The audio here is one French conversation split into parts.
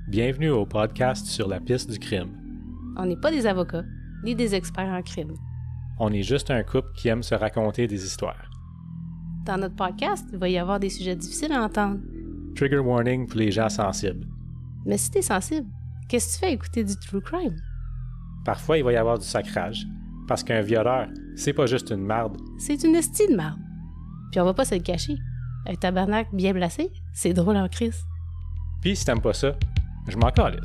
Bienvenue au podcast sur la piste du crime. On n'est pas des avocats, ni des experts en crime. On est juste un couple qui aime se raconter des histoires. Dans notre podcast, il va y avoir des sujets difficiles à entendre. Trigger warning pour les gens sensibles. Mais si t'es sensible, qu'est-ce que tu fais à écouter du true crime? Parfois, il va y avoir du sacrage. Parce qu'un violeur, c'est pas juste une marde. C'est une estie de marde. Puis on va pas se le cacher. Un tabarnak bien placé, c'est drôle en crise. Puis si t'aimes pas ça, je m'en calisse.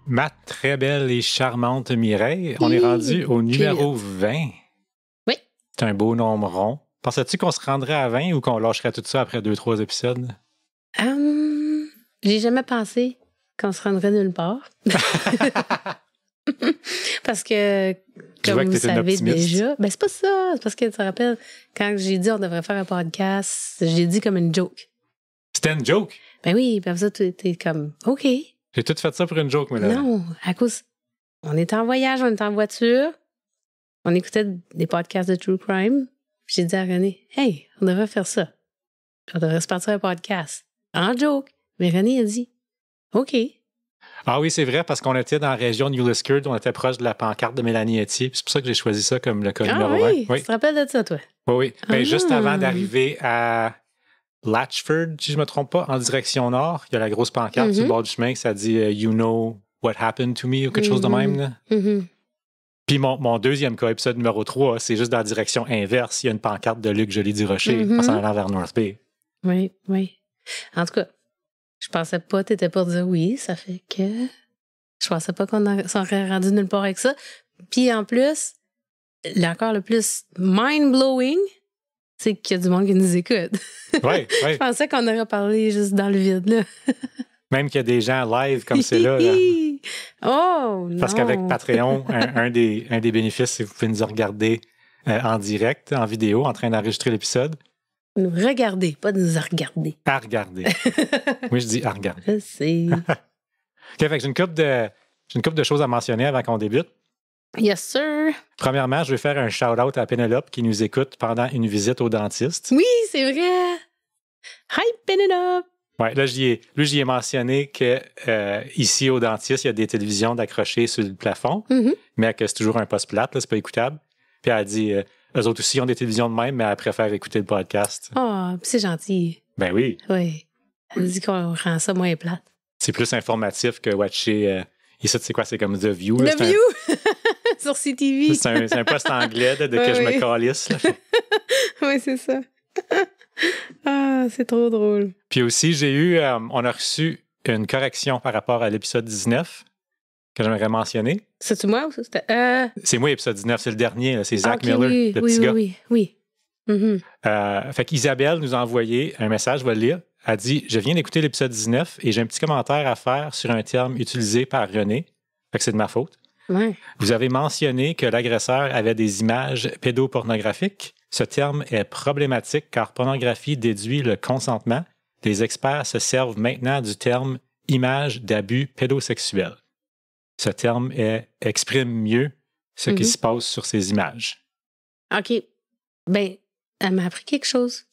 Ma très belle et charmante Mireille, on est rendu au numéro 20. Oui. C'est un beau nombre rond. Pensais-tu qu'on se rendrait à 20 ou qu'on lâcherait tout ça après 2-3 épisodes? J'ai jamais pensé qu'on se rendrait nulle part. Parce que, comme vous savez déjà, ben c'est pas ça. C'est parce que tu te rappelles, quand j'ai dit on devrait faire un podcast, j'ai dit comme une joke. C'était une joke? Ben oui, puis après ça, t'es comme, OK. J'ai tout fait ça pour une joke, mais là. Non, à cause, on était en voyage, on était en voiture, on écoutait des podcasts de true crime. J'ai dit à René, hey, on devrait faire ça. On devrait se partir un podcast. En joke. Mais René a dit, OK. Ah oui, c'est vrai, parce qu'on était dans la région de Uliskerd, on était proche de la pancarte de Mélanie Etier. C'est pour ça que j'ai choisi ça comme le cas numéro 1. Oui, tu te rappelles de ça, toi? Oui. Ben, juste avant d'arriver à Latchford, si je ne me trompe pas, en direction nord, il y a la grosse pancarte sur le bord du chemin, ça dit You know what happened to me ou quelque chose de même. Là. Puis mon deuxième cas, épisode numéro 3, c'est juste dans la direction inverse. Il y a une pancarte de Luc Joly-du-Rocher en s'en allant vers North Bay. Oui, oui. En tout cas, je pensais pas, t'étais pour dire oui, ça fait que je pensais pas qu'on serait rendu nulle part avec ça. Puis en plus, encore le plus mind-blowing, c'est qu'il y a du monde qui nous écoute. Oui, oui. Je pensais qu'on aurait parlé juste dans le vide, là. Même qu'il y a des gens live comme c'est là. Oh, non! Parce qu'avec Patreon, un des bénéfices, c'est que vous pouvez nous regarder en direct, en vidéo, en train d'enregistrer l'épisode. Nous regarder, pas nous regarder. À regarder. Oui, je dis à regarder. Je sais. OK, fait que j'ai une couple de choses à mentionner avant qu'on débute. Yes, sir. Premièrement, je vais faire un shout-out à Pénélope qui nous écoute pendant une visite au dentiste. Oui, c'est vrai. Hi, Pénélope. Oui, là, j'y ai mentionné que ici, au dentiste, il y a des télévisions d'accrocher sur le plafond, mais que c'est toujours un poste plate, là, c'est pas écoutable. Puis elle a dit, eux autres aussi ont des télévisions de même, mais elle préfère écouter le podcast. Oh, c'est gentil. Ben oui. Oui. Elle dit qu'on rend ça moins plate. C'est plus informatif que watcher... ici, c'est quoi? C'est comme The View. The View! Sur CTV. C'est un poste anglais de que je me calisse. Oui, c'est ça. Ah, c'est trop drôle. Puis aussi, on a reçu une correction par rapport à l'épisode 19 que j'aimerais mentionner. C'est-tu moi ou ça? C'était, C'est moi, l'épisode 19, c'est le dernier. C'est Zach Miller, le petit gars. Oui. Fait qu'Isabelle nous a envoyé un message, je vais le lire. Elle dit « Je viens d'écouter l'épisode 19 et j'ai un petit commentaire à faire sur un terme utilisé par René. » Fait que c'est de ma faute. Ouais. Vous avez mentionné que l'agresseur avait des images pédopornographiques. Ce terme est problématique car pornographie déduit le consentement. Les experts se servent maintenant du terme « image d'abus pédosexuel ». Ce terme exprime mieux ce qui se passe sur ces images. OK. Ben, elle m'a appris quelque chose.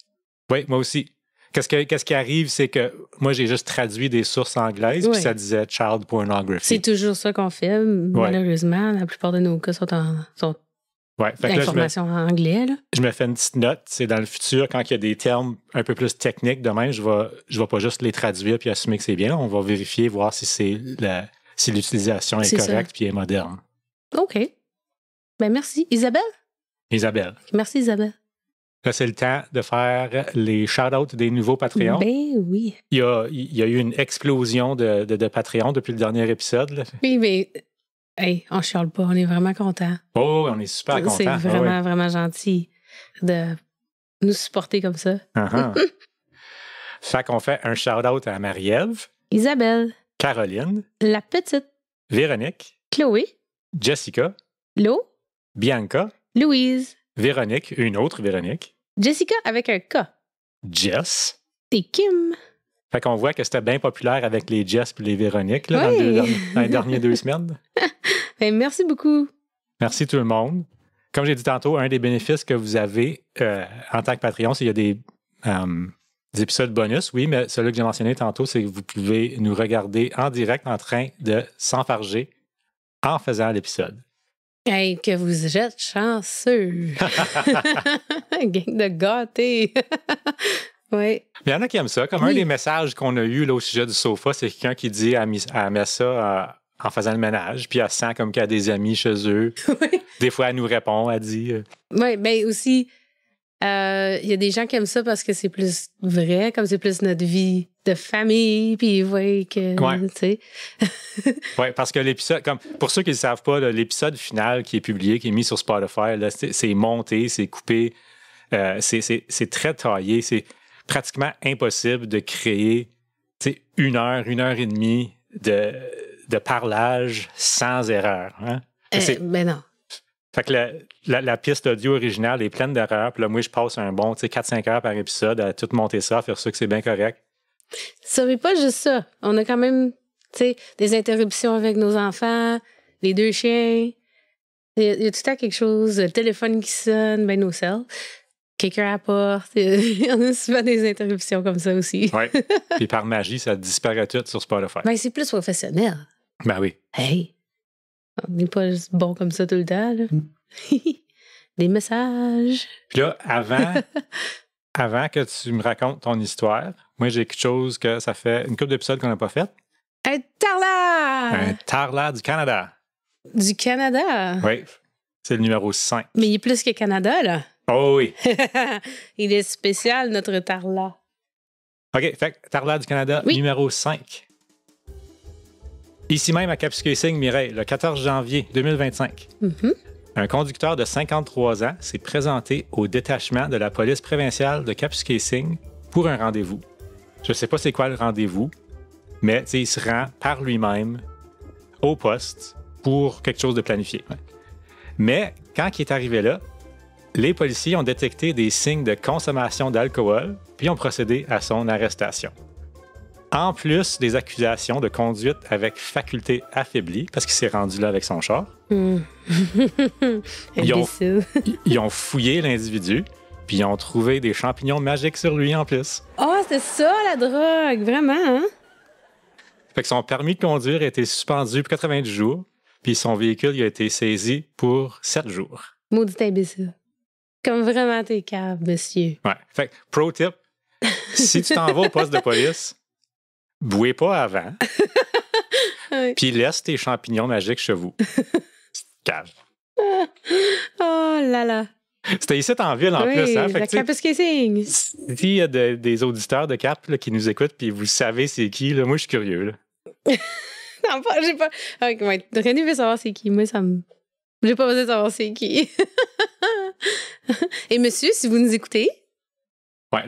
Oui, moi aussi. Qu'est-ce qui arrive, c'est que moi, j'ai juste traduit des sources anglaises, puis ça disait « child pornography ». C'est toujours ça qu'on fait, malheureusement. La plupart de nos cas sont d'informations en anglais. Là. Je me fais une petite note. C'est dans le futur, quand il y a des termes un peu plus techniques, demain, je vais pas juste les traduire puis assumer que c'est bien. On va vérifier, voir si l'utilisation est correcte puis est moderne. OK. Ben merci. Isabelle? Merci, Isabelle. Là, c'est le temps de faire les shout-outs des nouveaux Patreons. Ben oui. Il y a eu une explosion de Patreon depuis le dernier épisode. Là. Oui, mais hey, on chiale pas, on est vraiment contents. Oh, on est super contents. C'est vraiment gentil de nous supporter comme ça. Uh-huh. Fait qu'on fait un shout-out à Marie-Ève, Isabelle, Caroline, la petite, Véronique, Chloé, Jessica, Lo, Bianca, Louise, Véronique, une autre Véronique, Jessica avec un K, Jess. et Kim. Fait qu'on voit que c'était bien populaire avec les Jess et les Véroniques là, Oui. dans les dernières 2 semaines. Ben, merci beaucoup. Merci tout le monde. Comme j'ai dit tantôt, un des bénéfices que vous avez en tant que Patreon, c'est qu'il y a des épisodes bonus, oui, mais celui que j'ai mentionné tantôt, c'est que vous pouvez nous regarder en direct en train de s'enfarger en faisant l'épisode. Hey, que vous êtes chanceux. Gang de gâtés. Oui. Il y en a qui aiment ça. Comme un des messages qu'on a eu là, au sujet du sofa, c'est quelqu'un qui dit elle met ça en faisant le ménage, puis elle sent comme qu'elle a des amis chez eux. Oui. Des fois, elle nous répond, elle dit... Oui, bien aussi, il y a des gens qui aiment ça parce que c'est plus vrai, comme c'est plus notre vie de famille, puis ils voient que, Ouais. tu sais. Oui, parce que l'épisode, comme pour ceux qui ne le savent pas, là, l'épisode final qui est publié, qui est mis sur Spotify, là, c'est monté, c'est coupé, c'est très taillé, c'est pratiquement impossible de créer 1 heure, 1 heure et demie de parlage sans erreur. Hein? Ben non. Fait que la piste audio originale est pleine d'erreurs. Puis là, moi, je passe un bon 4-5 heures par épisode à tout monter ça, à faire ça que c'est bien correct. Ça n'est pas juste ça. On a quand même, tu sais, des interruptions avec nos enfants, les 2 chiens. Il y a tout le temps quelque chose, le téléphone qui sonne, ben nos selles. Quelqu'un apporte. On a souvent des interruptions comme ça aussi. Oui. Puis par magie, ça disparaît tout sur Spotify. Ben, c'est plus professionnel. Ben oui. Hey, on n'est pas juste bon comme ça tout le temps, là. Des messages. Puis là, avant que tu me racontes ton histoire, moi, j'ai quelque chose que ça fait une couple d'épisodes qu'on n'a pas fait. Un tarlat! Un tarlat du Canada. Du Canada. Oui. C'est le numéro 5. Mais il est plus que Canada, là. Oh oui. Il est spécial, notre tarlat. OK, fait que tarlat du Canada, Oui. numéro 5. Ici même à Kapuskasing, Mireille, le 14 janvier 2025. Mm-hmm. Un conducteur de 53 ans s'est présenté au détachement de la police provinciale de Kapuskasing pour un rendez-vous. Je ne sais pas c'est quoi le rendez-vous, mais il se rend par lui-même au poste pour quelque chose de planifié. Mais quand il est arrivé là, les policiers ont détecté des signes de consommation d'alcool puis ont procédé à son arrestation. En plus des accusations de conduite avec faculté affaiblie, parce qu'il s'est rendu là avec son char, ils ont fouillé l'individu, puis ils ont trouvé des champignons magiques sur lui en plus. Oh, c'est ça, la drogue, vraiment, hein? Fait que son permis de conduire a été suspendu pour 90 jours, puis son véhicule il a été saisi pour 7 jours. Maudit imbécile. Comme vraiment t'es cave, monsieur. Ouais. Fait que, pro tip, si tu t'en vas au poste de police, bouez pas avant, Oui. puis laisse tes champignons magiques chez vous. Cave. Oh là là. C'était ici en ville en plus. Hein? Fait La que, tu sais, Kapuskasing. s'il y a des auditeurs de Cap là, qui nous écoutent puis vous savez c'est qui, là, moi je suis curieux. Là. Non, j'ai pas. Ok, ouais. René veut savoir c'est qui. Moi, ça me. J'ai pas besoin de savoir c'est qui. Et monsieur, si vous nous écoutez. Ouais,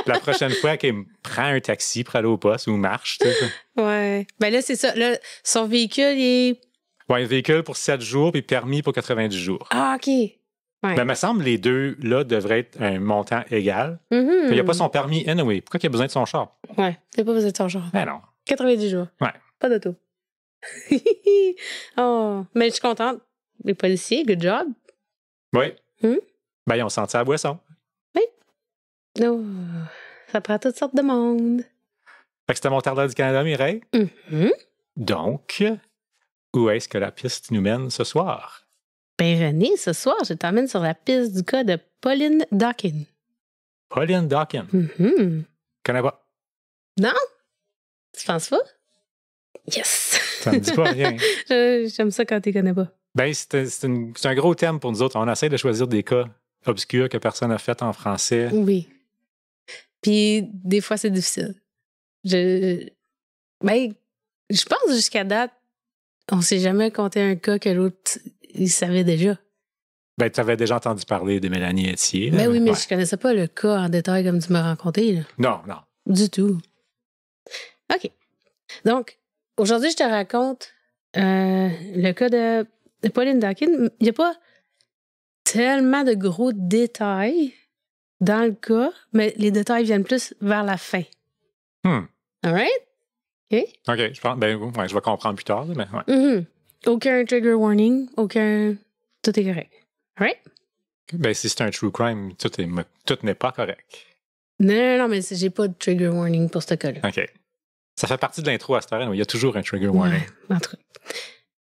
la prochaine fois qu'il prend un taxi pour aller au poste ou marche. Tu sais. Ouais. Ben là, c'est ça. Là, son véhicule, il est. Ouais, un véhicule pour 7 jours puis permis pour 90 jours. Ah, OK. Ouais. Mais il me semble que les deux là devraient être un montant égal. Mm-hmm. Il n'y a pas son permis anyway. Pourquoi il a besoin de son char? Ouais. Il n'a pas besoin de son genre. Ben non. 90 jours. Ouais. Pas d'auto. Oh. Mais je suis contente. Les policiers, good job. Oui. Hmm? Ben, ils ont senti la boisson. Oh. Ça prend toutes sortes de monde. Fait que c'était mon tarlat du Canada, Mireille. Mm-hmm. Donc, où est-ce que la piste nous mène ce soir? Ben René, ce soir, je t'emmène sur la piste du cas de Pauline Dawkins. Pauline Dawkins. Mm-hmm. Connais pas. Non? Tu penses pas? Yes! Ça me dit pas rien. J'aime ça quand tu connais pas. Ben, c'est un gros thème pour nous autres. On essaie de choisir des cas obscurs que personne n'a fait en français. Oui. Puis, des fois, c'est difficile. Je pense jusqu'à date, on s'est jamais compté un cas que l'autre, il savait déjà. Ben, tu avais déjà entendu parler de Mélanie Etier. Ben oui, mais je connaissais pas le cas en détail comme tu m'as raconté. Là. Non. Du tout. OK. Donc, aujourd'hui, je te raconte le cas de Pauline Dakin. Il n'y a pas tellement de gros détails dans le cas, mais les détails viennent plus vers la fin. All right? OK? OK, je pense, je vais comprendre plus tard, mais ouais. Mm-hmm. Aucun trigger warning, aucun... Tout est correct. All right? Ben, si c'est un true crime, tout n'est pas correct. Non, mais j'ai pas de trigger warning pour ce cas-là. OK. Ça fait partie de l'intro à cette heure, mais il y a toujours un trigger warning. Ouais, en tout cas.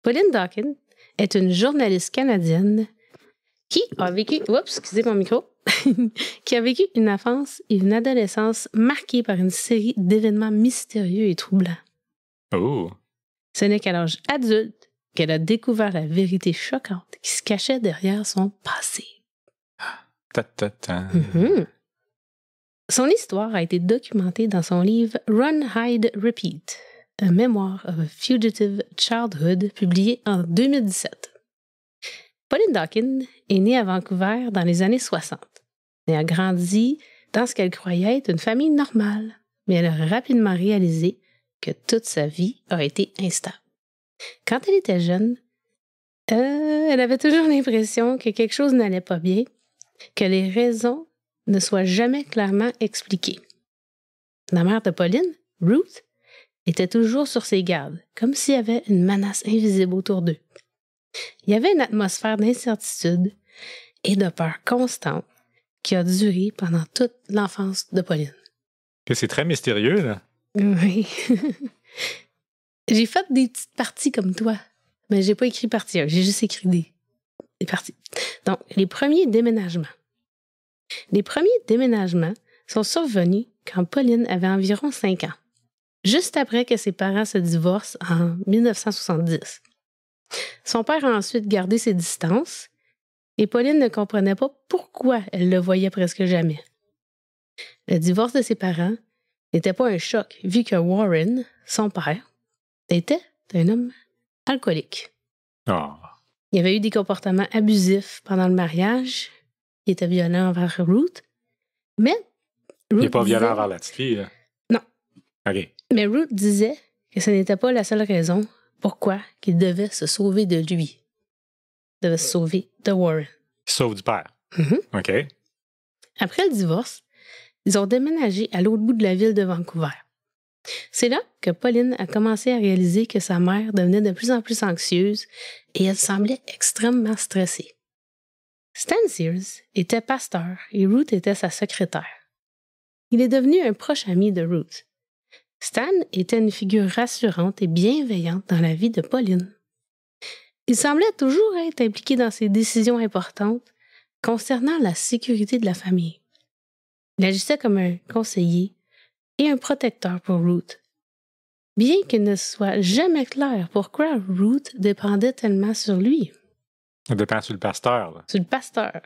Pauline Dakin est une journaliste canadienne qui a vécu... Oups, excusez mon micro. qui a vécu une enfance et une adolescence marquées par une série d'événements mystérieux et troublants. Oh! Ce n'est qu'à l'âge adulte qu'elle a découvert la vérité choquante qui se cachait derrière son passé. Mm-hmm. Son histoire a été documentée dans son livre Run, Hide, Repeat, A Memoir of a Fugitive Childhood, publié en 2017. Pauline Dakin est née à Vancouver dans les années 60 et a grandi dans ce qu'elle croyait être une famille normale, mais elle a rapidement réalisé que toute sa vie a été instable. Quand elle était jeune, elle avait toujours l'impression que quelque chose n'allait pas bien, que les raisons ne soient jamais clairement expliquées. La mère de Pauline, Ruth, était toujours sur ses gardes, comme s'il y avait une menace invisible autour d'eux. Il y avait une atmosphère d'incertitude et de peur constante qui a duré pendant toute l'enfance de Pauline. C'est très mystérieux, là. Oui. J'ai fait des petites parties comme toi, mais j'ai pas écrit partie 1, j'ai juste écrit des parties. Donc, les premiers déménagements. Les premiers déménagements sont survenus quand Pauline avait environ 5 ans, juste après que ses parents se divorcent en 1970. Son père a ensuite gardé ses distances et Pauline ne comprenait pas pourquoi elle le voyait presque jamais. Le divorce de ses parents n'était pas un choc vu que Warren, son père, était un homme alcoolique. Oh. Il y avait eu des comportements abusifs pendant le mariage. Il était violent envers Ruth. Mais Ruth il n'est pas violent envers la petite fille, là? Non. OK. Mais Ruth disait que ce n'était pas la seule raison pourquoi qu'il devait se sauver de lui. Il devait se sauver de Warren. Sauve du père. Mm-hmm. OK. Après le divorce, ils ont déménagé à l'autre bout de la ville de Vancouver. C'est là que Pauline a commencé à réaliser que sa mère devenait de plus en plus anxieuse et elle semblait extrêmement stressée. Stan Sears était pasteur et Ruth était sa secrétaire. Il est devenu un proche ami de Ruth. Stan était une figure rassurante et bienveillante dans la vie de Pauline. Il semblait toujours être impliqué dans ses décisions importantes concernant la sécurité de la famille. Il agissait comme un conseiller et un protecteur pour Ruth. Bien qu'il ne soit jamais clair pourquoi Ruth dépendait tellement sur lui. Ça dépend sur le pasteur, là. Sur le pasteur.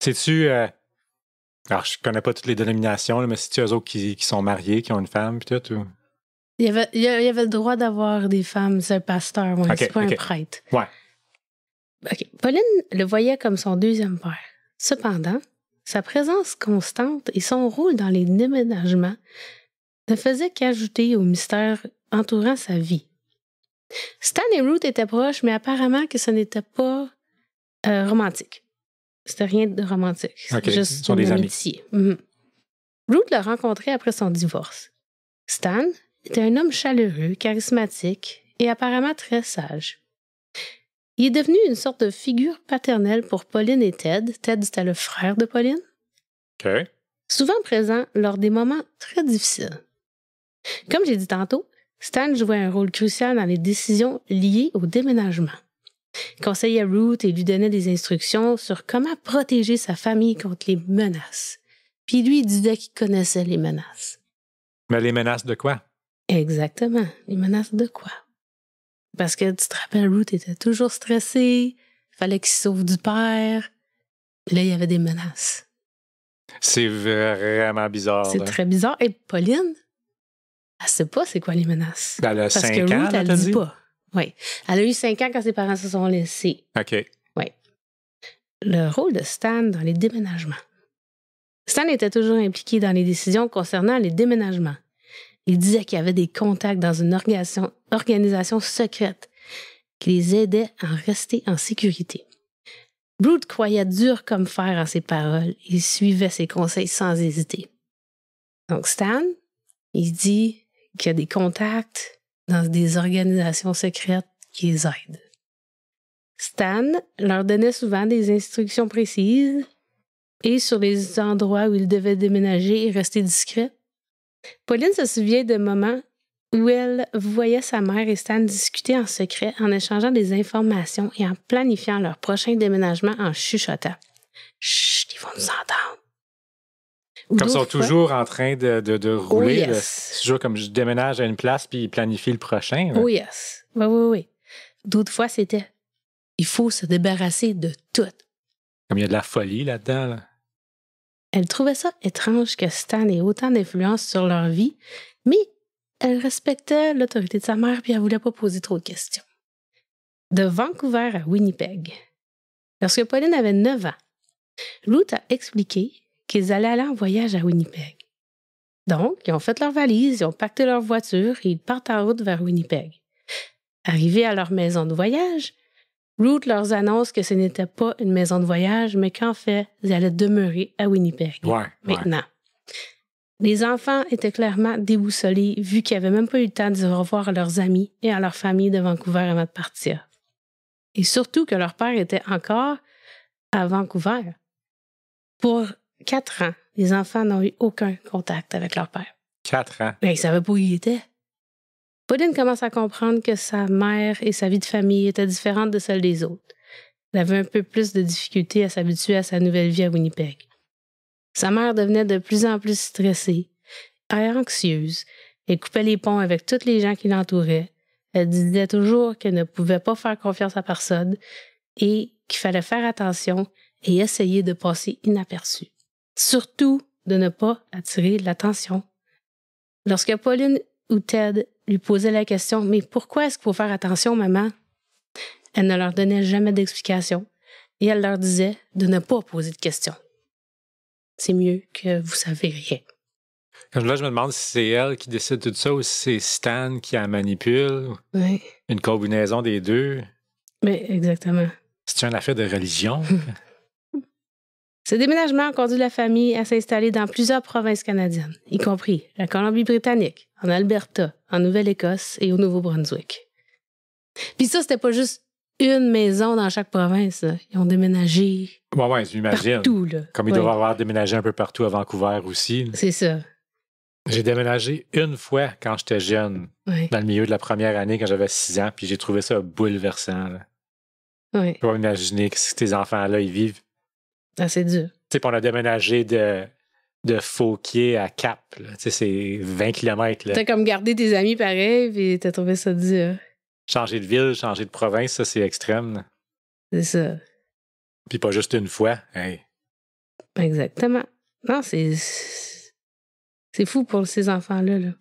Sais-tu... Alors, je connais pas toutes les dénominations, là, mais c'est-tu eux autres qui sont mariés, qui ont une femme, puis tout? Ou... Il y avait le droit d'avoir des femmes, c'est un pasteur, ouais, c'est pas un prêtre. Ouais. OK. Pauline le voyait comme son deuxième père. Cependant, sa présence constante et son rôle dans les déménagements ne faisaient qu'ajouter au mystère entourant sa vie. Stan et Ruth étaient proches, mais apparemment que ce n'était pas romantique. C'était rien de romantique. C'était juste une amitié. Mm-hmm. Ruth l'a rencontré après son divorce. Stan était un homme chaleureux, charismatique et apparemment très sage. Il est devenu une sorte de figure paternelle pour Pauline et Ted. Ted, c'était le frère de Pauline. OK. Souvent présent lors des moments très difficiles. Comme j'ai dit tantôt, Stan jouait un rôle crucial dans les décisions liées au déménagement. Il conseillait Ruth et lui donnait des instructions sur comment protéger sa famille contre les menaces. Puis lui, il disait qu'il connaissait les menaces. Mais les menaces de quoi? Exactement. Les menaces de quoi? Parce que, tu te rappelles, Ruth était toujours stressée, il fallait qu'il se sauve du père. Là, il y avait des menaces. C'est vraiment bizarre. C'est très bizarre. Et Pauline, elle sait pas c'est quoi les menaces. Elle a 5 ans, Ruth, elle dit pas. Oui. Elle a eu 5 ans quand ses parents se sont laissés. OK. Oui. le rôle de Stan dans les déménagements. Stan était toujours impliqué dans les décisions concernant les déménagements. Il disait qu'il y avait des contacts dans une organisation secrète qui les aidait à rester en sécurité. Root croyait dur comme fer en ses paroles. Il suivait ses conseils sans hésiter. Donc Stan, il dit qu'il y a des contacts dans des organisations secrètes qui les aident. Stan leur donnait souvent des instructions précises et sur les endroits où ils devaient déménager et rester discrets. Pauline se souvient de moments où elle voyait sa mère et Stan discuter en secret en échangeant des informations et en planifiant leur prochain déménagement en chuchotant. « Chut, ils vont nous entendre. » Comme ils sont toujours en train de rouler. Oh yes. C'est toujours comme je déménage à une place puis ils planifient le prochain. Là. Oh yes. Oui. D'autres fois, c'était « il faut se débarrasser de tout. » Comme il y a de la folie là-dedans. Là. Elle trouvait ça étrange que Stan ait autant d'influence sur leur vie, mais elle respectait l'autorité de sa mère puis elle voulait pas poser trop de questions. De Vancouver à Winnipeg. Lorsque Pauline avait 9 ans, Ruth a expliqué qu'ils allaient aller en voyage à Winnipeg. Donc, ils ont fait leurs valises, ils ont pacté leur voiture et ils partent en route vers Winnipeg. Arrivés à leur maison de voyage, Ruth leur annonce que ce n'était pas une maison de voyage, mais qu'en fait, ils allaient demeurer à Winnipeg. Maintenant. Les enfants étaient clairement déboussolés vu qu'ils n'avaient même pas eu le temps de dire au revoir à leurs amis et à leur famille de Vancouver avant de partir. Et surtout que leur père était encore à Vancouver. Pour 4 ans, les enfants n'ont eu aucun contact avec leur père. 4 ans? Ils ne savaient pas où il était. Pauline commence à comprendre que sa mère et sa vie de famille étaient différentes de celles des autres. Elle avait un peu plus de difficulté à s'habituer à sa nouvelle vie à Winnipeg. Sa mère devenait de plus en plus stressée, anxieuse. Elle coupait les ponts avec tous les gens qui l'entouraient. Elle disait toujours qu'elle ne pouvait pas faire confiance à personne et qu'il fallait faire attention et essayer de passer inaperçue. Surtout de ne pas attirer l'attention. Lorsque Pauline ou Ted lui posaient la question « Mais pourquoi est-ce qu'il faut faire attention, maman? » Elle ne leur donnait jamais d'explication et elle leur disait de ne pas poser de questions. C'est mieux que vous savez rien. Comme là, je me demande si c'est elle qui décide tout ça ou si c'est Stan qui la manipule. Oui. Une combinaison des deux. Mais exactement. C'est une affaire de religion. Ce déménagement a conduit la famille à s'installer dans plusieurs provinces canadiennes, y compris la Colombie-Britannique, en Alberta, en Nouvelle-Écosse et au Nouveau-Brunswick. Puis ça, c'était pas juste une maison dans chaque province. Là. Ils ont déménagé j'imagine. Partout. Là. Comme ils doivent avoir déménagé un peu partout à Vancouver aussi. Là. C'est ça. J'ai déménagé une fois quand j'étais jeune, dans le milieu de la première année, quand j'avais 6 ans, puis j'ai trouvé ça bouleversant. Là. Oui. Je peux pas imaginer que ces enfants-là, ils vivent. Ah, c'est dur. Tu sais, on a déménagé de Fauquier à Cap. C'est 20 km. Là. T'as comme gardé tes amis pareil, puis t'as trouvé ça dur. Changer de ville, changer de province, ça, c'est extrême. Là. C'est ça. Puis pas juste une fois. Hey. Exactement. Non, c'est fou pour ces enfants-là. Là.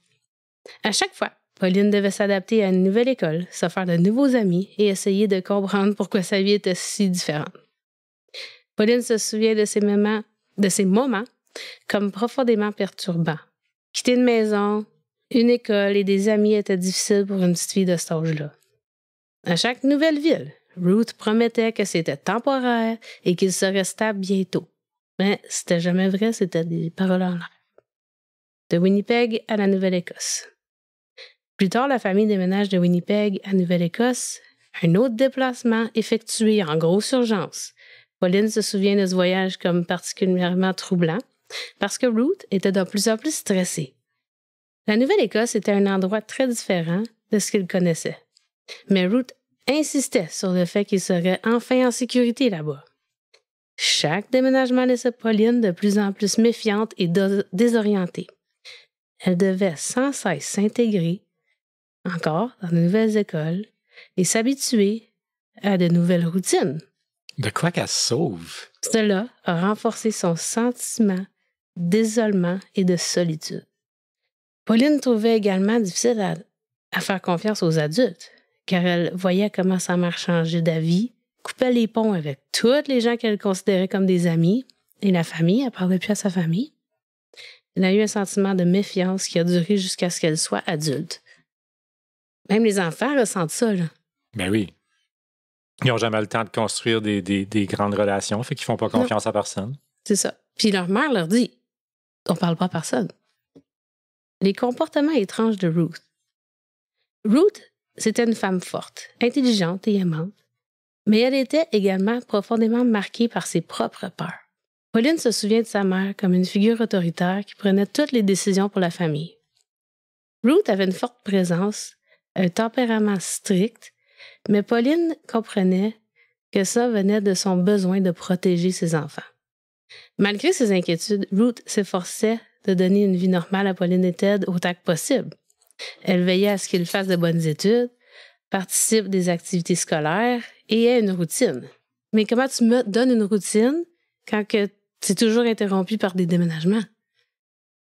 À chaque fois, Pauline devait s'adapter à une nouvelle école, se faire de nouveaux amis et essayer de comprendre pourquoi sa vie était si différente. Pauline se souvient de ces moments comme profondément perturbants. Quitter une maison, une école et des amis était difficile pour une petite fille de cet âge-là. À chaque nouvelle ville, Ruth promettait que c'était temporaire et qu'il serait stable bientôt. Mais c'était jamais vrai, c'était des paroles en l'air. De Winnipeg à la Nouvelle-Écosse. Plus tard, la famille déménage de Winnipeg à Nouvelle-Écosse, un autre déplacement effectué en grosse urgence. Pauline se souvient de ce voyage comme particulièrement troublant parce que Ruth était de plus en plus stressée. La Nouvelle-Écosse était un endroit très différent de ce qu'il connaissait. Mais Ruth insistait sur le fait qu'il serait enfin en sécurité là-bas. Chaque déménagement laissait Pauline de plus en plus méfiante et désorientée. Elle devait sans cesse s'intégrer encore dans de nouvelles écoles et s'habituer à de nouvelles routines. De quoi qu'elle sauve? Cela a renforcé son sentiment d'isolement et de solitude. Pauline trouvait également difficile à faire confiance aux adultes, car elle voyait comment sa mère changeait d'avis coupait les ponts avec tous les gens qu'elle considérait comme des amis et la famille. Elle parlait plus à sa famille. Elle a eu un sentiment de méfiance qui a duré jusqu'à ce qu'elle soit adulte. Même les enfants ressentent ça, là. Ben oui. Ils n'ont jamais le temps de construire des grandes relations, fait qu'ils font pas confiance à personne. C'est ça. Puis leur mère leur dit « On parle pas à personne ». Les comportements étranges de Ruth. Ruth, c'était une femme forte, intelligente et aimante, mais elle était également profondément marquée par ses propres peurs. Pauline se souvient de sa mère comme une figure autoritaire qui prenait toutes les décisions pour la famille. Ruth avait une forte présence, un tempérament strict, mais Pauline comprenait que ça venait de son besoin de protéger ses enfants. Malgré ses inquiétudes, Ruth s'efforçait de donner une vie normale à Pauline et Ted autant que possible. Elle veillait à ce qu'ils fassent de bonnes études, participent des activités scolaires et ait une routine. Mais comment tu me donnes une routine quand que c'est toujours interrompu par des déménagements?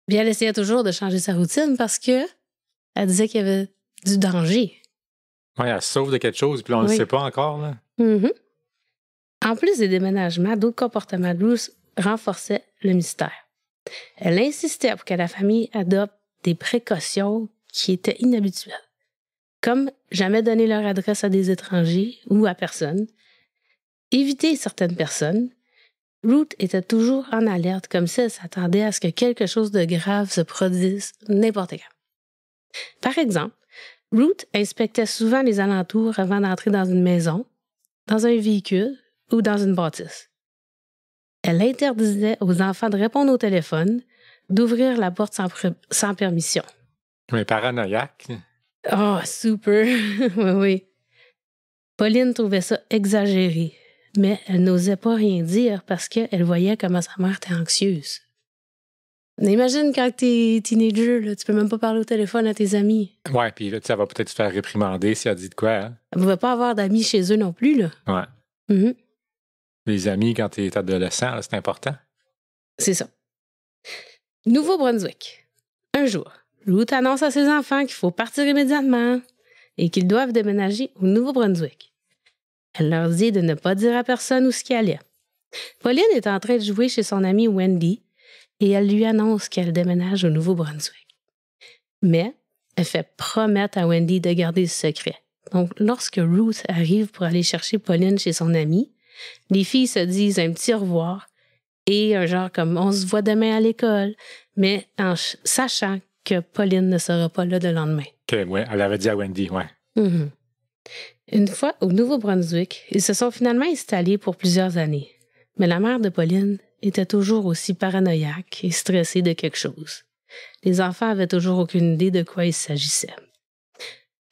Puis elle essayait toujours de changer sa routine parce que elle disait qu'il y avait du danger. Oui, elle se sauve de quelque chose, puis on ne le sait pas encore. Là. Mm-hmm. En plus des déménagements, d'autres comportements de Ruth renforçaient le mystère. Elle insistait pour que la famille adopte des précautions qui étaient inhabituelles, comme jamais donner leur adresse à des étrangers ou à personne, éviter certaines personnes. Ruth était toujours en alerte, comme si elle s'attendait à ce que quelque chose de grave se produise n'importe quand. Par exemple, Ruth inspectait souvent les alentours avant d'entrer dans une maison, dans un véhicule ou dans une bâtisse. Elle interdisait aux enfants de répondre au téléphone, d'ouvrir la porte sans permission. Mais paranoïaque. Oh, super! Oui. Pauline trouvait ça exagéré, mais elle n'osait pas rien dire parce qu'elle voyait comment sa mère était anxieuse. Imagine quand t'es teenager, là, tu peux même pas parler au téléphone à tes amis. Ouais, puis là, elle va peut-être se faire réprimander si elle dit de quoi. Hein? Elle ne pouvait pas avoir d'amis chez eux non plus, là. Ouais. Mm-hmm. Les amis, quand t'es adolescent, là, c'est important. C'est ça. Nouveau-Brunswick. Un jour, Ruth annonce à ses enfants qu'il faut partir immédiatement et qu'ils doivent déménager au Nouveau-Brunswick. Elle leur dit de ne pas dire à personne où ce qu'elle allait. Pauline est en train de jouer chez son amie Wendy et elle lui annonce qu'elle déménage au Nouveau-Brunswick. Mais elle fait promettre à Wendy de garder le secret. Donc, lorsque Ruth arrive pour aller chercher Pauline chez son amie, les filles se disent un petit au revoir et un genre comme « on se voit demain à l'école », mais en sachant que Pauline ne sera pas là le lendemain. OK, ouais, elle avait dit à Wendy, ouais. Mm-hmm. Une fois au Nouveau-Brunswick, ils se sont finalement installés pour plusieurs années. Mais la mère de Pauline était toujours aussi paranoïaque et stressée de quelque chose. Les enfants avaient toujours aucune idée de quoi il s'agissait.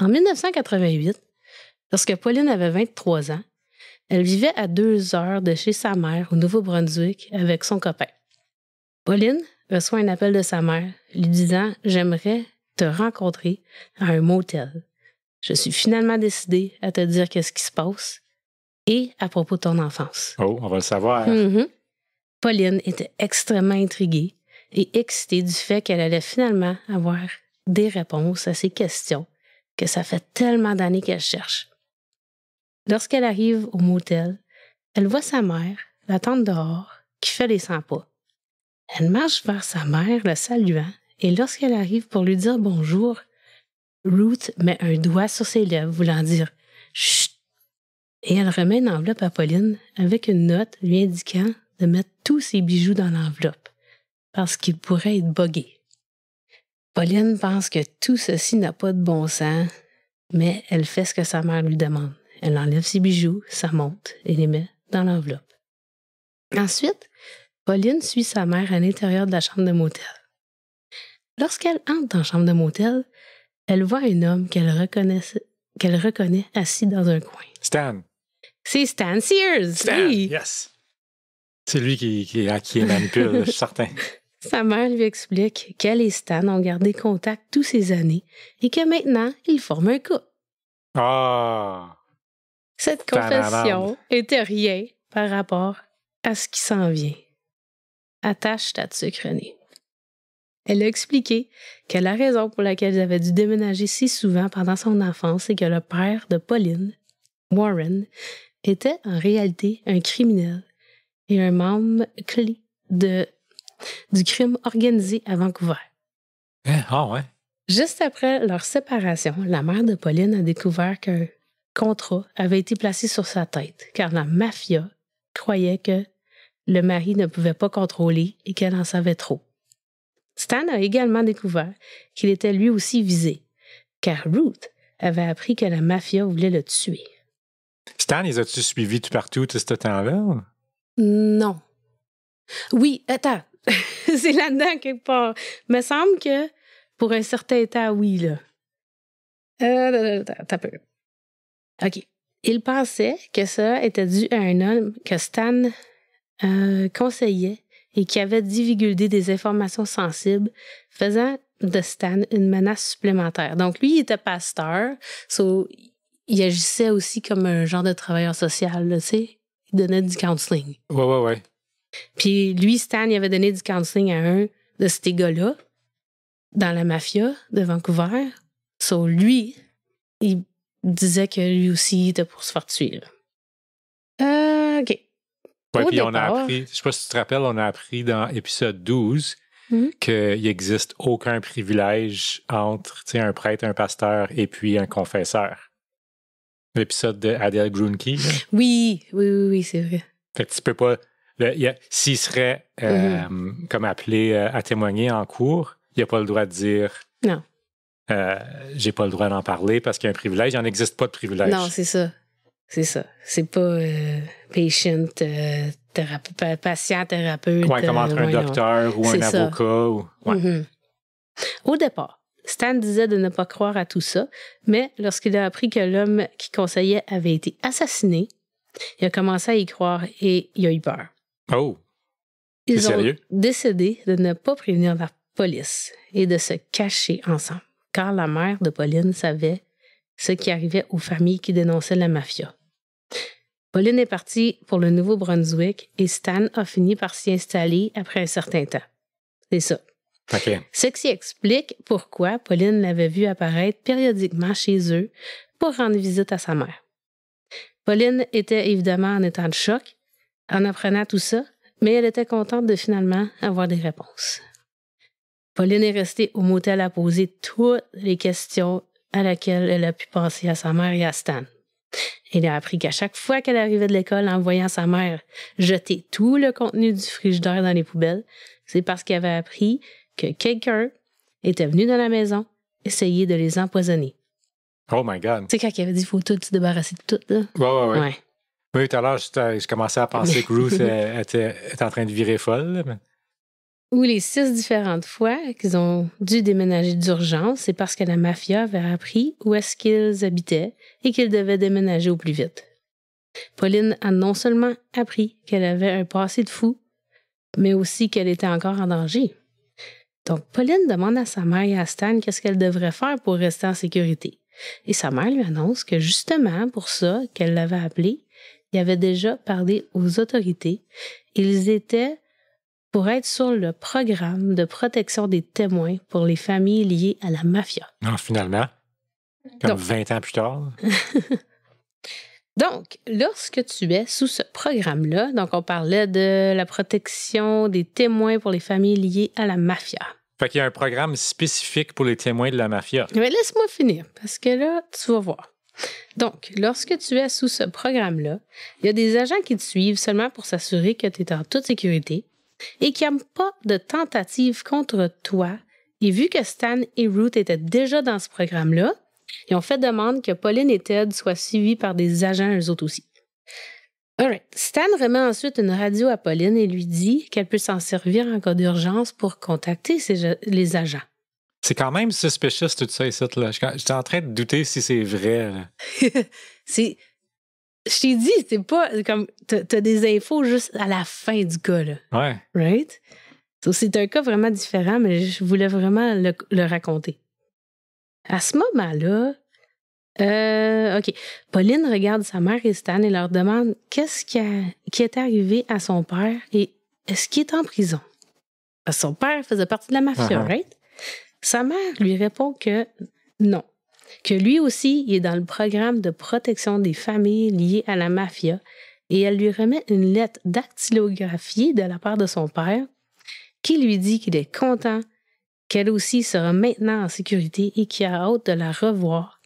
En 1988, lorsque Pauline avait 23 ans, elle vivait à 2 heures de chez sa mère au Nouveau-Brunswick avec son copain. Pauline reçoit un appel de sa mère lui disant « J'aimerais te rencontrer à un motel. Je suis finalement décidée à te dire qu'est-ce qui se passe et à propos de ton enfance. » Oh, on va le savoir. Mm-hmm. Pauline était extrêmement intriguée et excitée du fait qu'elle allait finalement avoir des réponses à ses questions que ça fait tellement d'années qu'elle cherche. Lorsqu'elle arrive au motel, elle voit sa mère, l'attendre dehors, qui fait les 100 pas. Elle marche vers sa mère, la saluant, et lorsqu'elle arrive pour lui dire bonjour, Ruth met un doigt sur ses lèvres, voulant dire « Chut !» Et elle remet une enveloppe à Pauline avec une note lui indiquant de mettre tous ses bijoux dans l'enveloppe, parce qu'ils pourraient être buggés. Pauline pense que tout ceci n'a pas de bon sens, mais elle fait ce que sa mère lui demande. Elle enlève ses bijoux, sa montre et les met dans l'enveloppe. Ensuite, Pauline suit sa mère à l'intérieur de la chambre de motel. Lorsqu'elle entre dans la chambre de motel, elle voit un homme qu'elle reconnaît assis dans un coin. Stan. C'est Stan Sears! Stan, oui. yes! C'est lui qui manipule, je suis certain. Sa mère lui explique qu'elle et Stan ont gardé contact toutes ces années et que maintenant, ils forment un couple. Ah! Cette confession était rien par rapport à ce qui s'en vient. Attache ta sucre nez. Elle a expliqué que la raison pour laquelle elle avait dû déménager si souvent pendant son enfance, c'est que le père de Pauline, Warren, était en réalité un criminel et un membre clé du crime organisé à Vancouver. Ah ouais? Juste après leur séparation, la mère de Pauline a découvert qu'un contrat avait été placé sur sa tête, car la mafia croyait que le mari ne pouvait pas contrôler et qu'elle en savait trop. Stan a également découvert qu'il était lui aussi visé, car Ruth avait appris que la mafia voulait le tuer. Stan, les as-tu suivis tout partout tout ce temps-là? Non. Oui, attends. C'est là-dedans quelque part. Me semble que pour un certain temps, oui, là. T'as peu. OK. Il pensait que ça était dû à un homme que Stan conseillait et qui avait divulgué des informations sensibles, faisant de Stan une menace supplémentaire. Donc, lui, il était pasteur, il agissait aussi comme un genre de travailleur social, là, tu sais. Il donnait du counseling. Ouais. Puis lui, Stan, il avait donné du counseling à un de ces gars-là dans la mafia de Vancouver. Lui, il disait que lui aussi, il était pour se faire tuer. OK. Ouais, puis on a appris, je sais pas si tu te rappelles, on a appris dans épisode 12 qu'il n'existe aucun privilège entre un prêtre, un pasteur et puis un confesseur. L'épisode de Adele Grunke. Oui, c'est vrai. Fait que tu peux pas... S'il serait comme appelé à témoigner en cours, il n'a pas le droit de dire non. J'ai pas le droit d'en parler parce qu'il y a un privilège. Il n'en existe pas de privilège. Non, c'est ça. C'est pas patient, patient, thérapeute. Ouais, comme entre un docteur ou un avocat. Ouais. Au départ, Stan disait de ne pas croire à tout ça, mais lorsqu'il a appris que l'homme qui conseillait avait été assassiné, il a commencé à y croire et il a eu peur. Oh! Ils ont décidé de ne pas prévenir la police et de se cacher ensemble, car la mère de Pauline savait ce qui arrivait aux familles qui dénonçaient la mafia. Pauline est partie pour le Nouveau-Brunswick et Stan a fini par s'y installer après un certain temps. C'est ça. Okay. Ce qui explique pourquoi Pauline l'avait vu apparaître périodiquement chez eux pour rendre visite à sa mère. Pauline était évidemment en état de choc en apprenant tout ça, mais elle était contente de finalement avoir des réponses. Pauline est restée au motel à poser toutes les questions à laquelle elle a pu penser à sa mère et à Stan. Elle a appris qu'à chaque fois qu'elle arrivait de l'école en voyant sa mère jeter tout le contenu du frigidaire dans les poubelles, c'est parce qu'elle avait appris que quelqu'un était venu dans la maison essayer de les empoisonner. Oh my God! Tu sais, quand il avait dit qu'il faut tout se débarrasser de tout, là? Ouais. Oui, tout à l'heure, je commençais à penser que Ruth était en train de virer folle. Mais... Ou les 6 différentes fois qu'ils ont dû déménager d'urgence, c'est parce que la mafia avait appris où est-ce qu'ils habitaient et qu'ils devaient déménager au plus vite. Pauline a non seulement appris qu'elle avait un passé de fou, mais aussi qu'elle était encore en danger. Donc, Pauline demande à sa mère et à Stan qu'est-ce qu'elle devrait faire pour rester en sécurité. Et sa mère lui annonce que justement pour ça qu'elle l'avait appelé, il avait déjà parlé aux autorités. Ils étaient pour être sur le programme de protection des témoins pour les familles liées à la mafia. Non, finalement, comme 20 ans plus tard. Donc, lorsque tu es sous ce programme-là, donc on parlait de la protection des témoins pour les familles liées à la mafia. Fait qu'il y a un programme spécifique pour les témoins de la mafia. Mais laisse-moi finir, parce que là, tu vas voir. Donc, lorsque tu es sous ce programme-là, il y a des agents qui te suivent seulement pour s'assurer que tu es en toute sécurité et qu'il n'y a pas de tentative contre toi. Et vu que Stan et Ruth étaient déjà dans ce programme-là, ils ont fait demande que Pauline et Ted soient suivis par des agents eux autres aussi. Alright. Stan remet ensuite une radio à Pauline et lui dit qu'elle peut s'en servir en cas d'urgence pour contacter les agents. C'est quand même suspicious tout ça ici, là. J'étais en train de douter si c'est vrai. Je t'ai dit, c'est pas comme... T'as des infos juste à la fin du cas, là. Ouais. Right? So, c'est un cas vraiment différent, mais je voulais vraiment le raconter. À ce moment-là, OK. Pauline regarde sa mère et Stan et leur demande qu'est-ce qui est arrivé à son père et est-ce qu'il est en prison? Parce que son père faisait partie de la mafia, right? Sa mère lui répond que non. que lui aussi, il est dans le programme de protection des familles liées à la mafia et elle lui remet une lettre dactylographiée de la part de son père qui lui dit qu'il est content qu'elle aussi sera maintenant en sécurité et qu'il a hâte de la revoir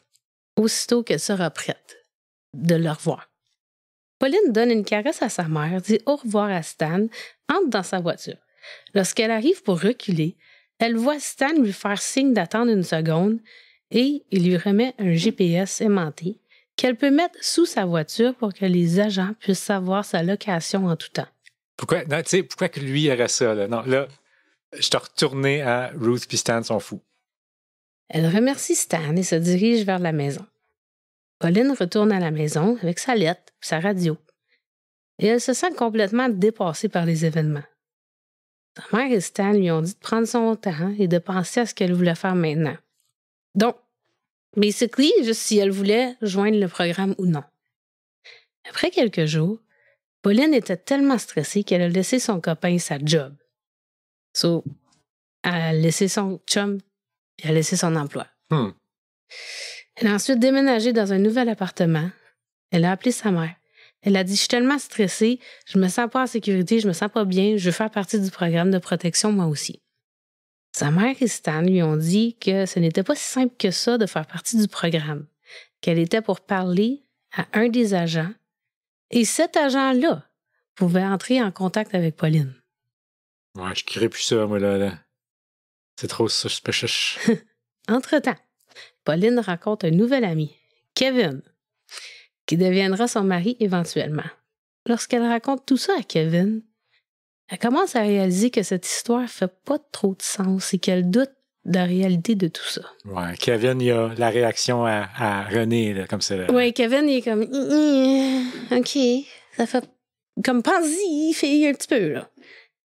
aussitôt qu'elle sera prête de le revoir. Pauline donne une caresse à sa mère, dit au revoir à Stan, entre dans sa voiture. Lorsqu'elle arrive pour reculer, elle voit Stan lui faire signe d'attendre une seconde et il lui remet un GPS aimanté qu'elle peut mettre sous sa voiture pour que les agents puissent savoir sa location en tout temps. Pourquoi que lui aurait ça? Là? Non, là, je t'ai retourné à Ruth et Stan sont fous. Elle remercie Stan et se dirige vers la maison. Pauline retourne à la maison avec sa lettre et sa radio. Et elle se sent complètement dépassée par les événements. Sa mère et Stan lui ont dit de prendre son temps et de penser à ce qu'elle voulait faire maintenant. Donc, basically, juste si elle voulait joindre le programme ou non. Après quelques jours, Pauline était tellement stressée qu'elle a laissé son copain sa job. So, elle a laissé son chum et elle a laissé son emploi. Elle a ensuite déménagé dans un nouvel appartement. Elle a appelé sa mère. Elle a dit « Je suis tellement stressée, je me sens pas en sécurité, je me sens pas bien, je veux faire partie du programme de protection moi aussi. » Sa mère et Stan lui ont dit que ce n'était pas si simple que ça de faire partie du programme, qu'elle était pour parler à un des agents et cet agent-là pouvait entrer en contact avec Pauline. Ouais, je crierai plus ça, moi, là. C'est trop suspicious. Entre-temps, Pauline rencontre un nouvel ami, Kevin, qui deviendra son mari éventuellement. Lorsqu'elle raconte tout ça à Kevin, elle commence à réaliser que cette histoire fait pas trop de sens et qu'elle doute de la réalité de tout ça. Ouais, Kevin, il a la réaction à René, là, comme ça. Oui, Kevin, il est comme OK, ça fait comme pense-y, fille, un petit peu, là.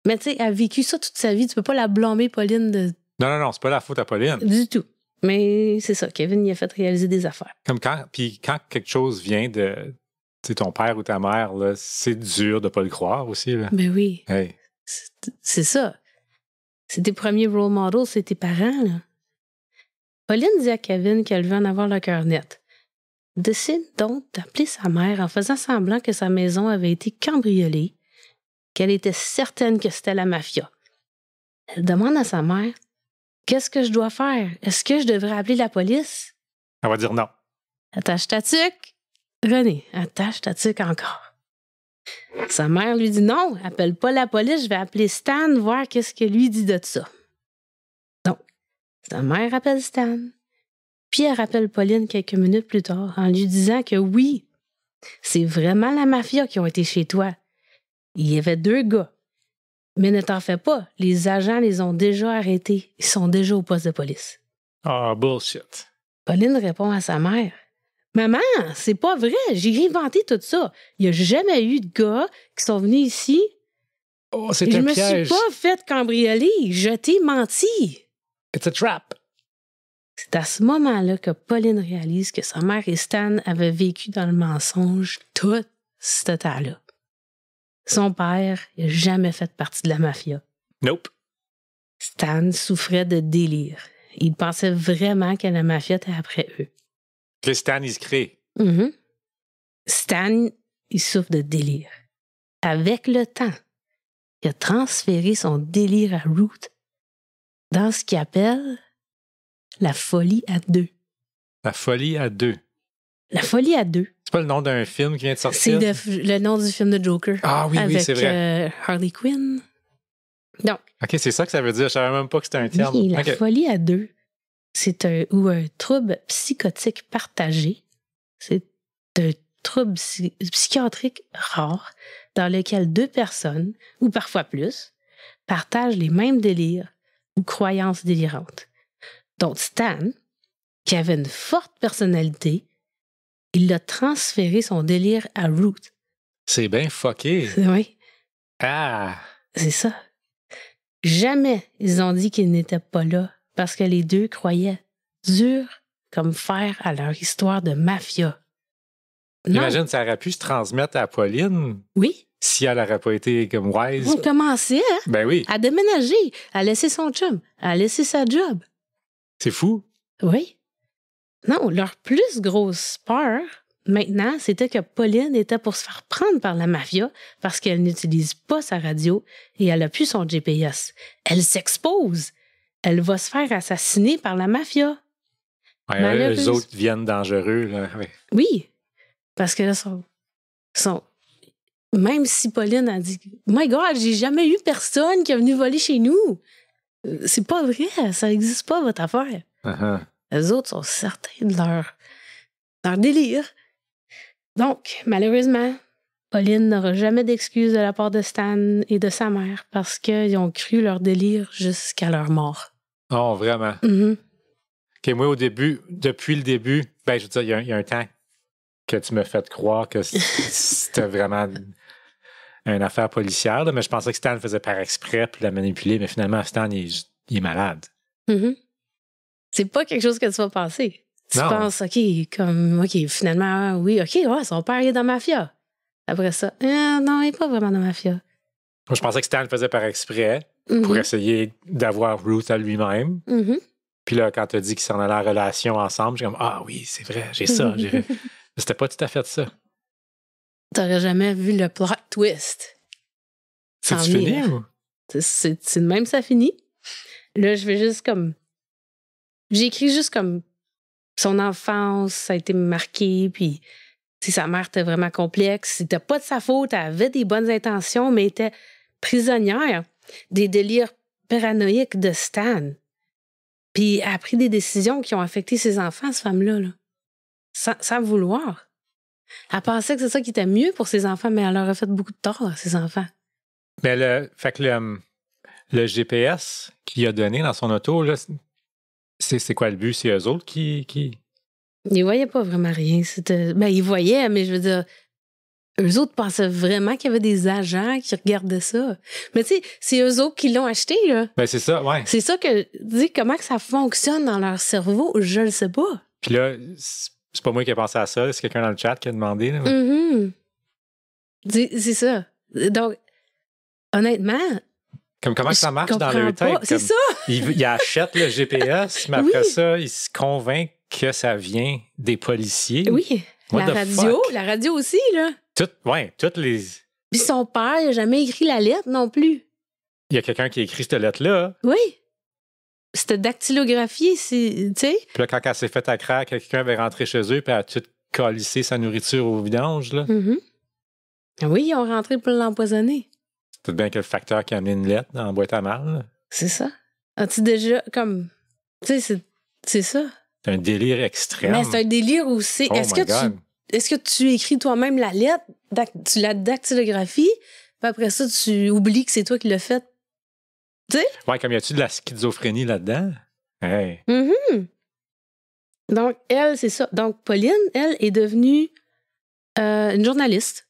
Mais tu sais, elle a vécu ça toute sa vie, tu peux pas la blâmer, Pauline, de... Non, c'est pas la faute à Pauline. Du tout. Mais c'est ça, Kevin, il a fait réaliser des affaires. Comme quand quelque chose vient de ton père ou ta mère, là, c'est dur de pas le croire aussi. Là. Ben oui. Hey. C'est ça. C'est tes premiers role models, c'est tes parents, là. Pauline dit à Kevin qu'elle veut en avoir le cœur net. Décide donc d'appeler sa mère en faisant semblant que sa maison avait été cambriolée, qu'elle était certaine que c'était la mafia. Elle demande à sa mère « Qu'est-ce que je dois faire? Est-ce que je devrais appeler la police? » Elle va dire non. Attache ta tuque. René, attache ta tuque encore. Sa mère lui dit non, appelle pas la police, je vais appeler Stan, voir qu'est-ce que lui dit de ça. Donc, sa mère appelle Stan, puis elle rappelle Pauline quelques minutes plus tard en lui disant que oui, c'est vraiment la mafia qui ont été chez toi. Il y avait 2 gars. Mais ne t'en fais pas, les agents les ont déjà arrêtés. Ils sont déjà au poste de police. Ah, bullshit. Pauline répond à sa mère. Maman, c'est pas vrai, j'ai inventé tout ça. Il n'y a jamais eu de gars qui sont venus ici. Oh, c'est un piège. Je me suis pas fait cambrioler, je t'ai menti. It's a trap. C'est à ce moment-là que Pauline réalise que sa mère et Stan avaient vécu dans le mensonge tout ce temps-là. Son père n'a jamais fait partie de la mafia. Nope. Stan souffrait de délire. Il pensait vraiment que la mafia était après eux. Que Stan, il se crée. Stan, il souffre de délire. Avec le temps, il a transféré son délire à Ruth dans ce qu'il appelle la folie à 2. La folie à 2. La folie à 2. C'est pas le nom d'un film qui vient de sortir? C'est le nom du film de Joker. Ah oui, avec, c'est vrai. Harley Quinn. Donc. OK, c'est ça que ça veut dire. Je savais même pas que c'était un terme. Oui, la folie à 2, c'est un trouble psychotique partagé. C'est un trouble psychiatrique rare dans lequel 2 personnes, ou parfois plus, partagent les mêmes délires ou croyances délirantes. Donc Stan, qui avait une forte personnalité, il a transféré son délire à Ruth. C'est bien fucké. Oui. Ah! C'est ça. Jamais ils ont dit qu'ils n'étaient pas là parce que les 2 croyaient dur comme fer à leur histoire de mafia. Imagine, ça aurait pu se transmettre à Pauline. Oui. Si elle n'aurait pas été comme wise. On commençait ben oui. à déménager, à laisser son chum, à laisser sa job. C'est fou. Oui. Non, leur plus grosse peur, maintenant, c'était que Pauline était pour se faire prendre par la mafia parce qu'elle n'utilise pas sa radio et elle n'a plus son GPS. Elle s'expose. Elle va se faire assassiner par la mafia. Ouais, eux autres viennent dangereux. Là. Ouais. Oui, parce que là, même si Pauline a dit « My God, j'ai jamais eu personne qui est venu voler chez nous. » C'est pas vrai, ça n'existe pas, votre affaire. Uh-huh. Les autres sont certains de leur délire. Donc, malheureusement, Pauline n'aura jamais d'excuses de la part de Stan et de sa mère parce qu'ils ont cru leur délire jusqu'à leur mort. Oh, vraiment? Mm-hmm. OK, moi, depuis le début, ben, je veux dire, il y a un temps que tu m'as fait croire que c'était vraiment une affaire policière, là, mais je pensais que Stan le faisait par exprès puis la manipuler, mais finalement, Stan, il est malade. Mm-hmm. C'est pas quelque chose que tu vas penser. Tu penses, OK, finalement, oui, OK, ouais, son père est dans la mafia. Après ça, non, il n'est pas vraiment dans la mafia. Moi, je pensais que Stan le faisait par exprès pour essayer d'avoir Ruth à lui-même. Mm-hmm. Puis là, quand tu as dit qu'ils s'en allaient en relation ensemble, j'ai comme, ah oui, c'est vrai, j'ai ça. C'était pas tout à fait ça. T'aurais jamais vu le plot twist. C'est-tu fini ou? C'est de même, ça finit. Là, je vais juste comme... J'ai écrit juste comme son enfance, ça a été marqué, puis sa mère était vraiment complexe. C'était pas de sa faute, elle avait des bonnes intentions, mais elle était prisonnière des délires paranoïaques de Stan. Puis elle a pris des décisions qui ont affecté ses enfants, cette femme-là, là. Sans vouloir. Elle pensait que c'est ça qui était mieux pour ses enfants, mais elle leur a fait beaucoup de tort à ses enfants. Mais le GPS qu'il a donné dans son auto, là, c'est quoi le but? C'est eux autres qui... Ils voyaient pas vraiment rien. Ils voyaient, mais je veux dire, eux autres pensaient vraiment qu'il y avait des agents qui regardaient ça. Mais tu sais, c'est eux autres qui l'ont acheté, là. Ben c'est ça, ouais. C'est ça que... Dis, comment que ça fonctionne dans leur cerveau, je le sais pas. Puis là, c'est pas moi qui ai pensé à ça, c'est quelqu'un dans le chat qui a demandé. Là. Mm-hmm. C'est ça. Donc, honnêtement... Comment ça marche dans leur tête? C'est ça! Il achète le GPS, mais après ça, il se convainc que ça vient des policiers. Oui, la radio aussi, là. Toutes les... Puis son père, il n'a jamais écrit la lettre non plus. Il y a quelqu'un qui a écrit cette lettre-là. Oui. C'était dactylographié, tu sais. Puis là, quand elle s'est fait à craque, quelqu'un avait rentré chez eux, puis elle a tout calissé sa nourriture au vidange, là. Mm-hmm. Oui, ils ont rentré pour l'empoisonner. C'est peut-être bien que le facteur qui a amené une lettre dans la boîte à mal. Là. C'est ça. As-tu déjà, comme... Tu sais, c'est ça. C'est un délire extrême. Mais c'est un délire aussi. Oh Est-ce que tu écris toi-même la lettre, tu la dactylographies, puis après ça, tu oublies que c'est toi qui l'as fait? Tu sais? Ouais, comme y a-tu de la schizophrénie là-dedans? Hey. Mm-hmm. Donc, elle, c'est ça. Donc, Pauline, elle, est devenue une journaliste.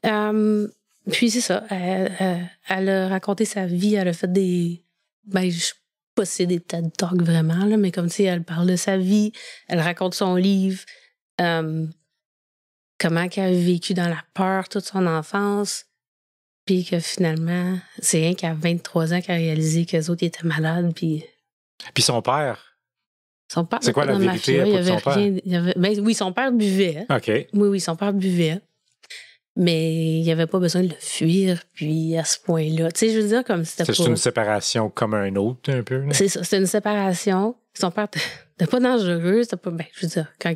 Puis, c'est ça. Elle a raconté sa vie. Elle a fait des... je sais pas si c'est des TED Talks vraiment, là, mais comme tu sais, elle parle de sa vie. Elle raconte son livre. Comment qu'elle a vécu dans la peur toute son enfance. Puis que finalement, c'est rien qu'à 23 ans qu'elle a réalisé que les autres étaient malades. Puis son père? Son père, c'est quoi la vérité à propos de son père? Oui, son père buvait. OK. Oui, son père buvait. Mais il n'y avait pas besoin de le fuir, puis à ce point-là. Tu sais, je veux dire, comme c'était pas... C'est une séparation comme un autre, un peu. Là. C'est ça, c'était une séparation. Son père n'était pas dangereux. C'était pas... je veux dire, quand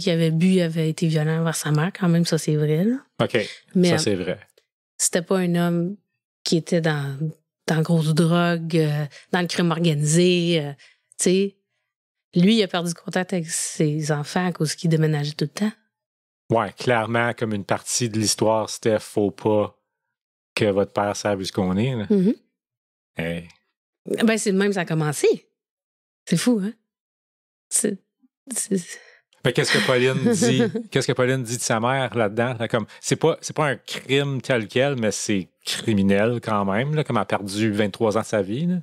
il avait bu, il avait été violent envers sa mère, quand même, ça, c'est vrai. Là. OK, mais, ça, c'est vrai. C'était pas un homme qui était dans grosse drogue, dans le crime organisé, tu sais. Lui, il a perdu contact avec ses enfants à cause qu'il déménageait tout le temps. Ouais, clairement, comme une partie de l'histoire, c'était faut pas que votre père sache où ce qu'on est. Là. Mm-hmm. Hey. C'est de même que ça a commencé. C'est fou, hein? Mais qu'est-ce que Pauline dit? Qu'est-ce que Pauline dit de sa mère là-dedans? Là, comme, c'est pas un crime tel quel, mais c'est criminel quand même, là, comme elle a perdu 23 ans de sa vie. Là.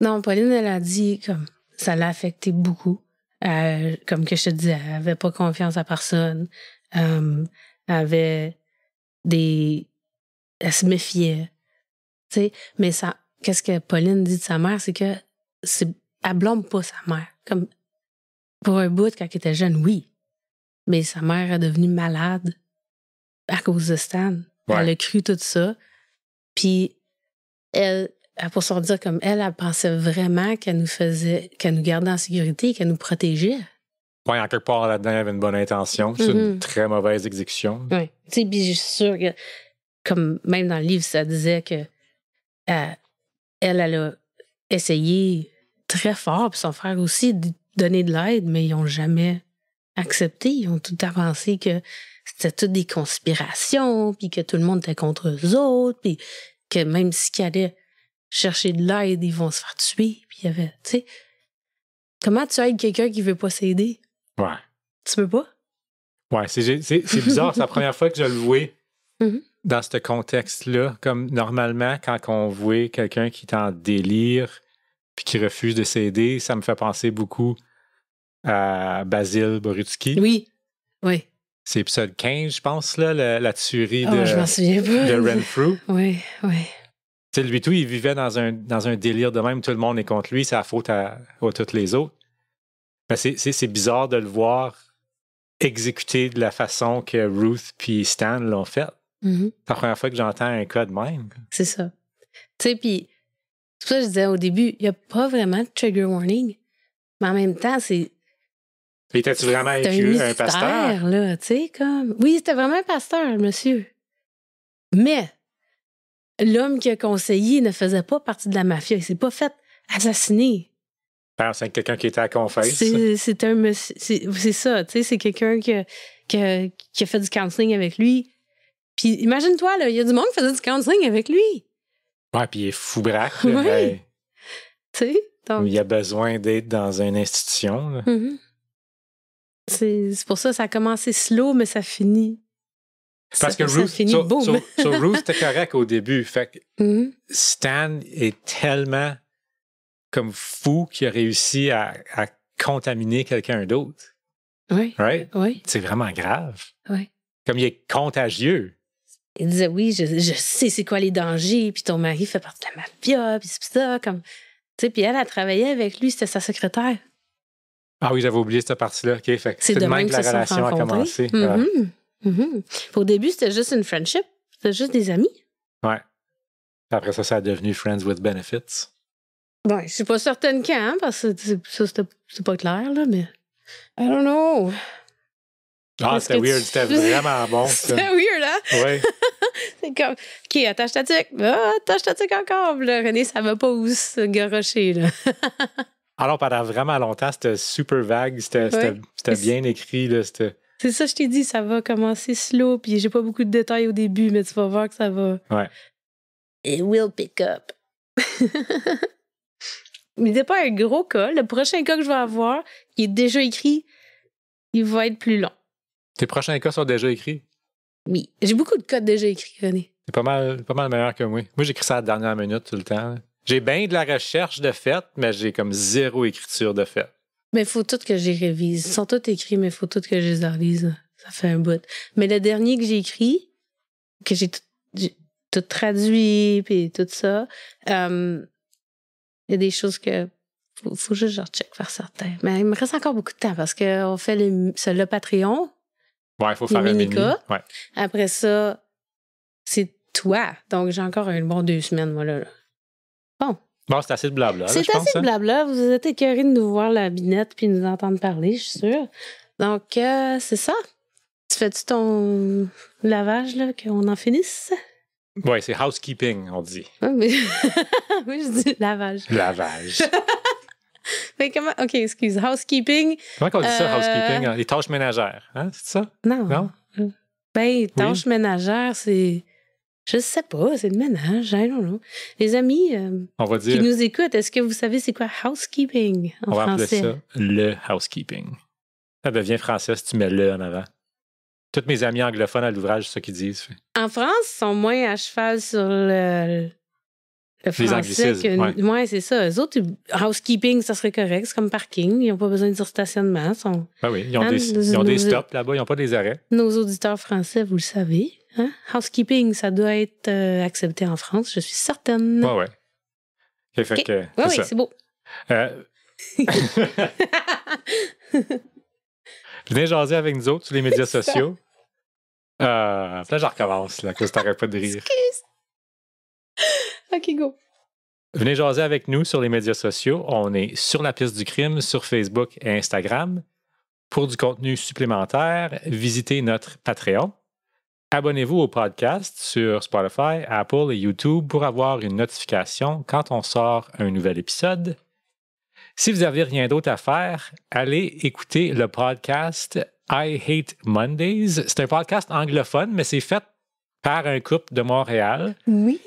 Non, Pauline, elle a dit comme ça l'a affecté beaucoup. Comme que je te disais, elle avait pas confiance à personne. Elle avait elle se méfiait. Tu sais, mais ça, qu'est-ce que Pauline dit de sa mère, c'est que elle blâme pas sa mère. Comme Pour un bout, quand il était jeune, oui. Mais sa mère est devenue malade à cause de Stan. Ouais. Elle a cru tout ça. Puis, elle, pour se dire comme elle pensait vraiment qu'elle nous gardait en sécurité, qu'elle nous protégeait. Oui, en quelque part là-dedans, il y avait une bonne intention. C'est une très mauvaise exécution. Oui. Tu sais, puis je suis sûre que, comme même dans le livre, ça disait que elle a essayé très fort, puis son frère aussi, de donner de l'aide, mais ils n'ont jamais accepté. Ils ont tout avancé que c'était toutes des conspirations, puis que tout le monde était contre eux autres, puis que même s'ils allaient chercher de l'aide, ils vont se faire tuer. Puis il y avait, tu sais, comment tu aides quelqu'un qui veut pas s'aider? Ouais. Tu veux pas? Ouais, c'est bizarre. C'est la première fois que je le vois dans ce contexte-là. Comme normalement, quand on voit quelqu'un qui est en délire puis qui refuse de s'aider, ça me fait penser beaucoup à Basil Borutsky. Oui. Oui. C'est épisode 15, je pense, là, la tuerie je m'en souviens pas. de Renfrew. Oui, oui. Tu sais, lui, tout, il vivait dans un délire de même. Tout le monde est contre lui. C'est la faute à tous les autres. Mais c'est bizarre de le voir exécuté de la façon que Ruth puis Stan l'ont fait. C'est la première fois que j'entends un cas de même. C'est ça. Tu sais, puis c'est pour ça que je disais au début, il n'y a pas vraiment de trigger warning. Mais en même temps, c'est... Était-tu vraiment un pasteur? Là, tu sais, comme... Oui, c'était vraiment un pasteur, monsieur. Mais l'homme qui a conseillé ne faisait pas partie de la mafia. Il s'est pas fait assassiner. C'est quelqu'un qui était à confesse. C'est un monsieur... C'est ça, tu sais, c'est quelqu'un qui a fait du counseling avec lui. Puis imagine-toi, là, il y a du monde qui faisait du counseling avec lui. Ouais, puis il est fou braque. Oui. Tu sais, donc... Il a besoin d'être dans une institution. Là. C'est pour ça que ça a commencé slow, mais ça finit. Parce que Ruth, Ruth était correct au début. Fait que Stan est tellement comme fou qu'il a réussi à contaminer quelqu'un d'autre. Oui. Right? Oui. C'est vraiment grave. Oui. Comme il est contagieux. Il disait, oui, je sais c'est quoi les dangers, puis ton mari fait partie de la mafia, puis c'est ça, comme... Tu sais, puis elle a travaillé avec lui, c'était sa secrétaire. Ah oui, j'avais oublié cette partie-là. OK, fait que c'est de même que la relation a commencé. Au début, c'était juste une friendship. C'était juste des amis. Ouais. Après ça, ça a devenu Friends with Benefits. Bon, je suis pas certaine quand, parce que ça, c'est pas clair, là, mais... I don't know. Ah, c'était weird. C'était vraiment bon, ça. C'était weird, hein? Oui. C'est comme... OK, attache ta tuque. Attache ta tuque encore. Là, René, ça va pas où se garocher, là. Alors, pendant vraiment longtemps, c'était super vague. C'était bien écrit, là. C'est ça, je t'ai dit, ça va commencer slow, puis j'ai pas beaucoup de détails au début, mais tu vas voir que ça va... Ouais. It will pick up. Mais c'est pas un gros cas. Le prochain cas que je vais avoir, il est déjà écrit, il va être plus long. Tes prochains cas sont déjà écrits? Oui. J'ai beaucoup de cas déjà écrits, René. C'est pas mal meilleur que moi. Moi, j'écris ça à la dernière minute tout le temps. J'ai bien de la recherche de fait, mais j'ai comme zéro écriture de fait. Mais il faut tout que j'y révise. Ils sont tous écrits, mais il faut tout que je les relise. Ça fait un bout. Mais le dernier que j'ai écrit, que j'ai tout traduit, puis tout ça, il y a des choses que faut juste que je recheck faire certains. Mais il me reste encore beaucoup de temps parce qu'on fait le Patreon. Ouais, il faut faire un mini. Ouais. Après ça, c'est toi. Donc, j'ai encore un bon 2 semaines, moi, là. Bon, c'est assez de blabla, c'est je pense. assez de blabla. Vous êtes écœurés de nous voir la binette puis de nous entendre parler, je suis sûre. Donc, c'est ça. Tu fais-tu ton lavage, là, qu'on en finisse? Oui, c'est housekeeping, on dit. Oui, mais... oui, je dis lavage. Lavage. Mais comment... OK, excuse. Housekeeping. Comment on dit ça, housekeeping? Les tâches ménagères, hein? C'est ça? Non. Non? Ben, tâches ménagères, c'est... Je sais pas, c'est le ménage, I don't know. Les amis on va dire, qui nous écoutent, est-ce que vous savez c'est quoi housekeeping en français? On va appeler ça le housekeeping. Ça devient français si tu mets le en avant. Tous mes amis anglophones à l'ouvrage, c'est ça qu'ils disent. En France, ils sont moins à cheval sur le français. Les anglicismes, ouais, c'est ça. Eux autres, housekeeping, ça serait correct. C'est comme parking. Ils n'ont pas besoin de dire stationnement. Ben oui, ils ont des stops là-bas, ils n'ont pas des arrêts. Nos auditeurs français, vous le savez. Hein? Housekeeping, ça doit être accepté en France, je suis certaine. Oui. Okay, oui, c'est beau. Venez jaser avec nous autres sur les médias sociaux. Puis là, je recommence, là, que tu n'arrêtes pas de rire. Excuse. OK, go. Venez jaser avec nous sur les médias sociaux. On est sur la piste du crime sur Facebook et Instagram. Pour du contenu supplémentaire, visitez notre Patreon. Abonnez-vous au podcast sur Spotify, Apple et YouTube pour avoir une notification quand on sort un nouvel épisode. Si vous n'avez rien d'autre à faire, allez écouter le podcast I Hate Mondays. C'est un podcast anglophone, mais c'est fait par un couple de Montréal. Oui.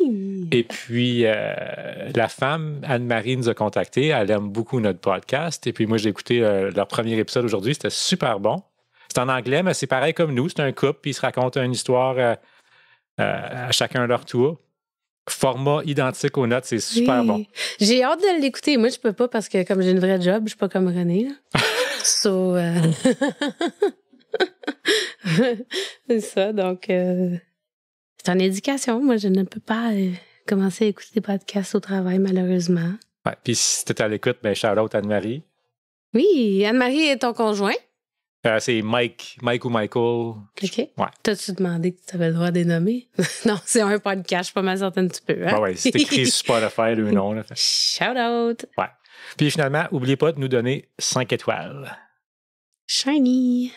Et puis, la femme, Anne-Marie, nous a contactés. Elle aime beaucoup notre podcast. Et puis, moi, j'ai écouté leur premier épisode aujourd'hui. C'était super bon. C'est en anglais, mais c'est pareil comme nous. C'est un couple, puis ils se racontent une histoire à chacun leur tour. Format identique aux notes, c'est super bon. J'ai hâte de l'écouter. Moi, je peux pas parce que comme j'ai une vraie job, je suis pas comme René. So, c'est ça, donc c'est en éducation. Moi, je ne peux pas commencer à écouter des podcasts au travail, malheureusement. Ouais, puis si tu es à l'écoute, ben shout-out Anne-Marie. Oui, Anne-Marie est ton conjoint. C'est Mike ou Michael. OK. Ouais. T'as-tu demandé que tu avais le droit de les nommer? Non, c'est un podcast, je suis pas mal certaine que tu peux. Hein? Ouais, c'est écrit sur Spotify, le nom. Là. Shout out! Ouais. Puis finalement, n'oubliez pas de nous donner 5 étoiles. Shiny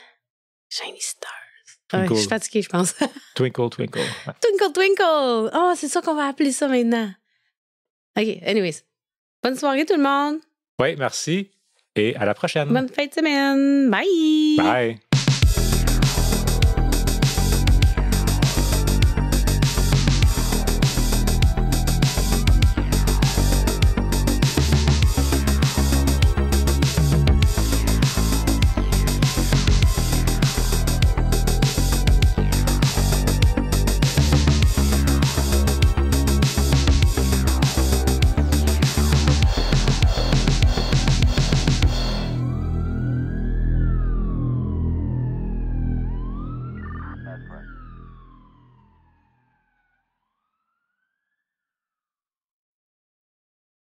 stars. Je suis fatiguée, je pense. Twinkle, twinkle. Ouais. Twinkle, twinkle! Oh, c'est ça qu'on va appeler ça maintenant. OK, anyways. Bonne soirée tout le monde! Oui, merci. Et à la prochaine. Bonne fin de semaine! Bye! Bye!